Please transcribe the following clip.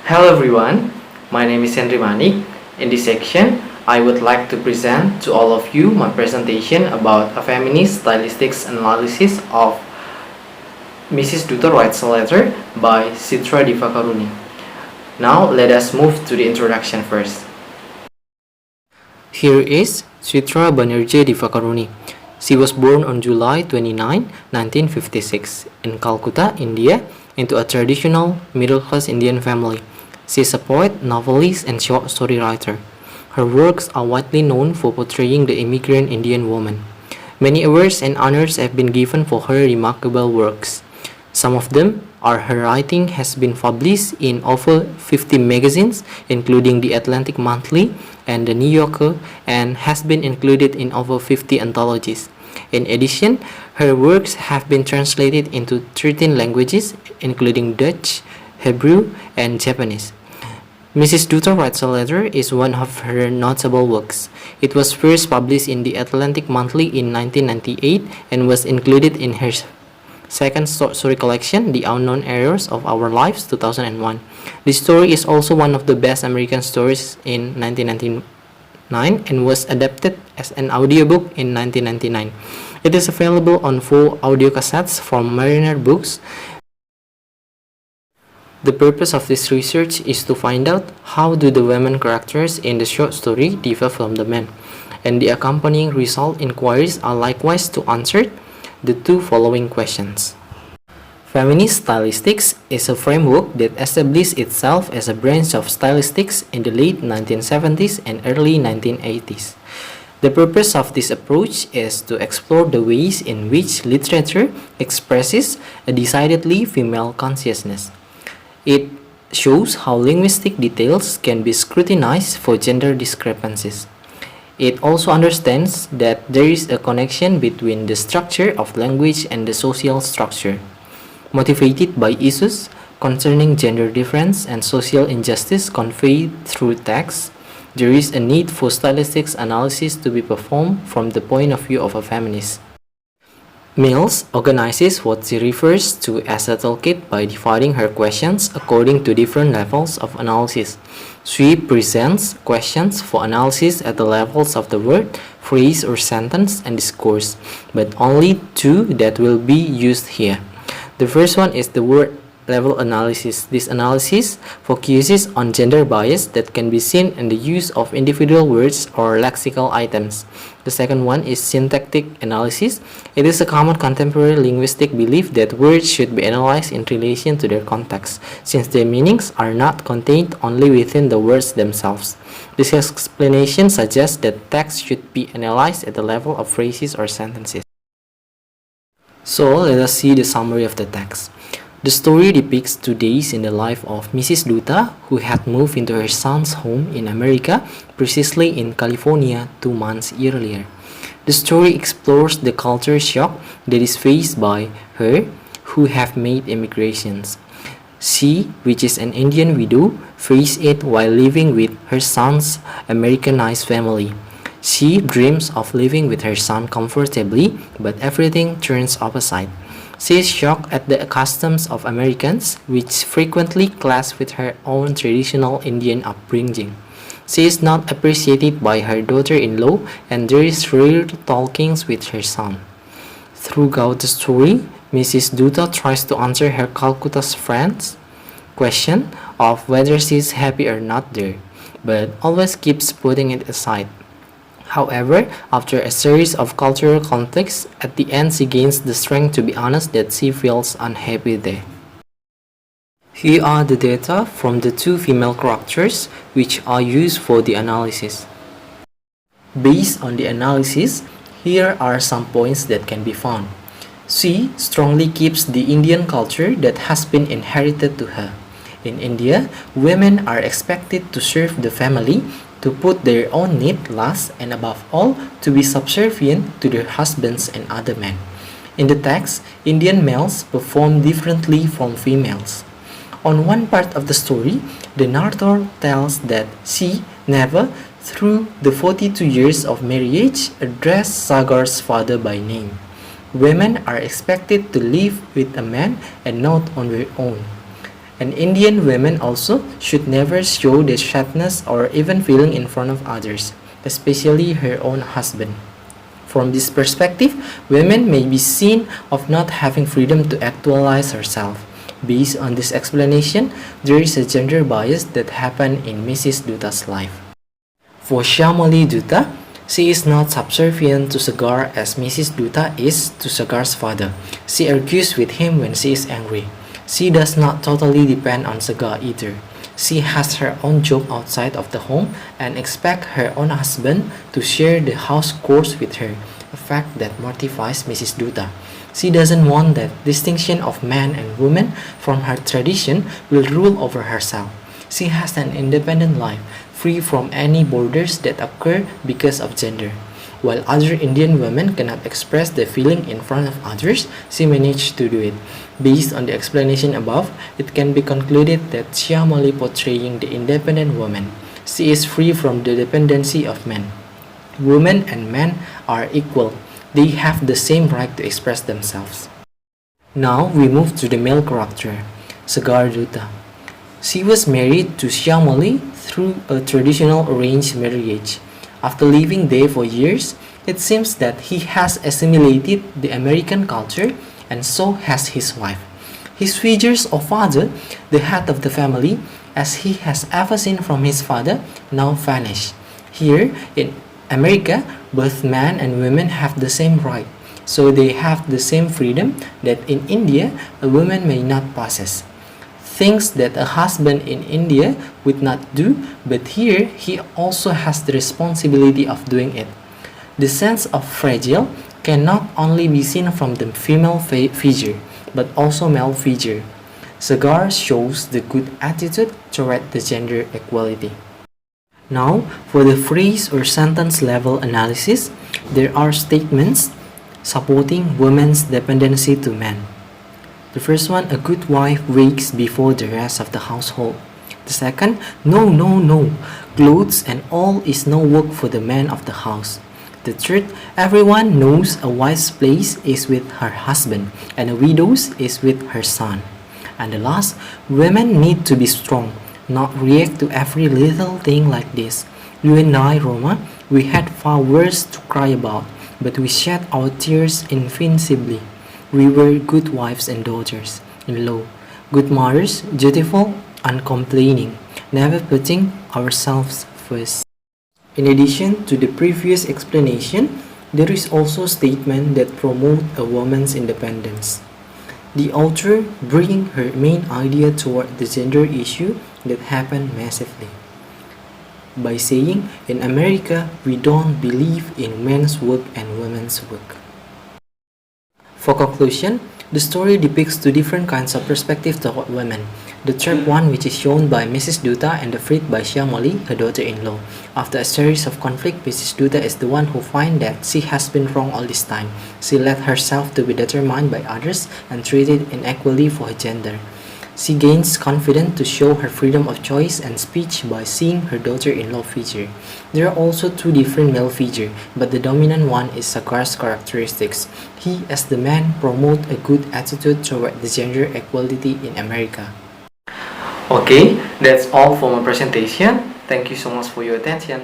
Hello everyone, my name is Hendri Manik. In this section, I would like to present to all of you my presentation about a feminist stylistics analysis of Mrs. Dutta Writes a Letter by Chitra Divakaruni. Now let us move to the introduction first. Here is Chitra Divakaruni. She was born on July 29, 1956 in Calcutta, India, into a traditional middle-class Indian family. She is a poet, novelist, and short story writer. Her works are widely known for portraying the immigrant Indian woman. Many awards and honors have been given for her remarkable works. Some of them are her writing has been published in over 50 magazines, including the Atlantic Monthly and the New Yorker, and has been included in over 50 anthologies. In addition, her works have been translated into 13 languages, including Dutch, Hebrew, and Japanese. Mrs. Dutta Writes a Letter is one of her notable works. It was first published in the Atlantic Monthly in 1998 and was included in her second story collection, The Unknown Errors of Our Lives, 2001. This story is also one of the best American stories in 1999 and was adapted as an audiobook in 1999. It is available on 4 audio cassettes from Mariner Books. The purpose of this research is to find out how do the women characters in the short story differ from the men, and the accompanying result inquiries are likewise to answer the 2 following questions. Feminist Stylistics is a framework that established itself as a branch of stylistics in the late 1970s and early 1980s. The purpose of this approach is to explore the ways in which literature expresses a decidedly female consciousness. It shows how linguistic details can be scrutinized for gender discrepancies. It also understands that there is a connection between the structure of language and the social structure. Motivated by issues concerning gender difference and social injustice conveyed through text, there is a need for stylistics analysis to be performed from the point of view of a feminist. Mills organizes what she refers to as a toolkit by dividing her questions according to different levels of analysis. She presents questions for analysis at the levels of the word, phrase or sentence and discourse, but only 2 that will be used here. The first one is the word level analysis. This analysis focuses on gender bias that can be seen in the use of individual words or lexical items. The second one is syntactic analysis. It is a common contemporary linguistic belief that words should be analyzed in relation to their context, since their meanings are not contained only within the words themselves. This explanation suggests that text should be analyzed at the level of phrases or sentences. So let us see the summary of the text. The story depicts 2 days in the life of Mrs. Dutta, who had moved into her son's home in America, precisely in California 2 months earlier. The story explores the culture shock that is faced by her who have made immigrations. She, which is an Indian widow, faced it while living with her son's Americanized family. She dreams of living with her son comfortably, but everything turns opposite. She is shocked at the customs of Americans, which frequently clash with her own traditional Indian upbringing. She is not appreciated by her daughter-in-law, and there is rare talkings with her son. Throughout the story, Mrs. Dutta tries to answer her Calcutta's friend's question of whether she is happy or not there, but always keeps putting it aside. However, after a series of cultural conflicts, at the end she gains the strength to be honest that she feels unhappy there. Here are the data from the 2 female characters which are used for the analysis. Based on the analysis, here are some points that can be found. She strongly keeps the Indian culture that has been inherited to her. In India, women are expected to serve the family, to put their own need last, and above all, to be subservient to their husbands and other men. In the text, Indian males perform differently from females. On one part of the story, the narrator tells that she never, through the 42 years of marriage, addressed Sagar's father by name. Women are expected to live with a man and not on their own. And Indian women also should never show their sadness or even feeling in front of others, especially her own husband. From this perspective, women may be seen of not having freedom to actualize herself. Based on this explanation, there is a gender bias that happened in Mrs. Dutta's life. For Shyamali Dutta, she is not subservient to Sagar as Mrs. Dutta is to Sagar's father. She argues with him when she is angry. She does not totally depend on Sagar either. She has her own job outside of the home and expects her own husband to share the house chores with her, a fact that mortifies Mrs. Dutta. She doesn't want that distinction of man and woman from her tradition will rule over herself. She has an independent life, free from any borders that occur because of gender. While other Indian women cannot express their feeling in front of others, she managed to do it. Based on the explanation above, it can be concluded that Shyamali portraying the independent woman. She is free from the dependency of men. Women and men are equal. They have the same right to express themselves. Now we move to the male character, Sagar Dutta. She was married to Shyamali through a traditional arranged marriage. After living there for years, it seems that he has assimilated the American culture, and so has his wife. His features of father, the head of the family, as he has ever seen from his father, now vanish. Here in America, both men and women have the same right, so they have the same freedom that in India a woman may not possess. Things that a husband in India would not do, but here he also has the responsibility of doing it. The sense of fragile can not only be seen from the female figure, but also male figure. Sagar shows the good attitude toward the gender equality. Now, for the phrase or sentence level analysis, there are statements supporting women's dependency to men. The first one, a good wife wakes before the rest of the household. The second, no, no, no, clothes and all is no work for the man of the house. The third, everyone knows a wife's place is with her husband and a widow's is with her son. And the last, women need to be strong, not react to every little thing like this. You and I, Roma, we had far worse to cry about, but we shed our tears invincibly. We were good wives and daughters-in-law, good mothers, dutiful, uncomplaining, never putting ourselves first. In addition to the previous explanation, there is also a statement that promotes a woman's independence. The author brings her main idea toward the gender issue that happened massively by saying, in America, we don't believe in men's work and women's work. For conclusion, the story depicts two different kinds of perspectives toward women. The third one, which is shown by Mrs. Dutta, and the fifth by Shyamali, her daughter-in-law. After a series of conflict, Mrs. Dutta is the one who finds that she has been wrong all this time. She let herself to be determined by others and treated unequally for her gender. She gains confidence to show her freedom of choice and speech by seeing her daughter-in-law feature. There are also two different male figures, but the dominant one is Sagar's characteristics. He, as the man, promotes a good attitude toward the gender equality in America. Okay, that's all for my presentation. Thank you so much for your attention.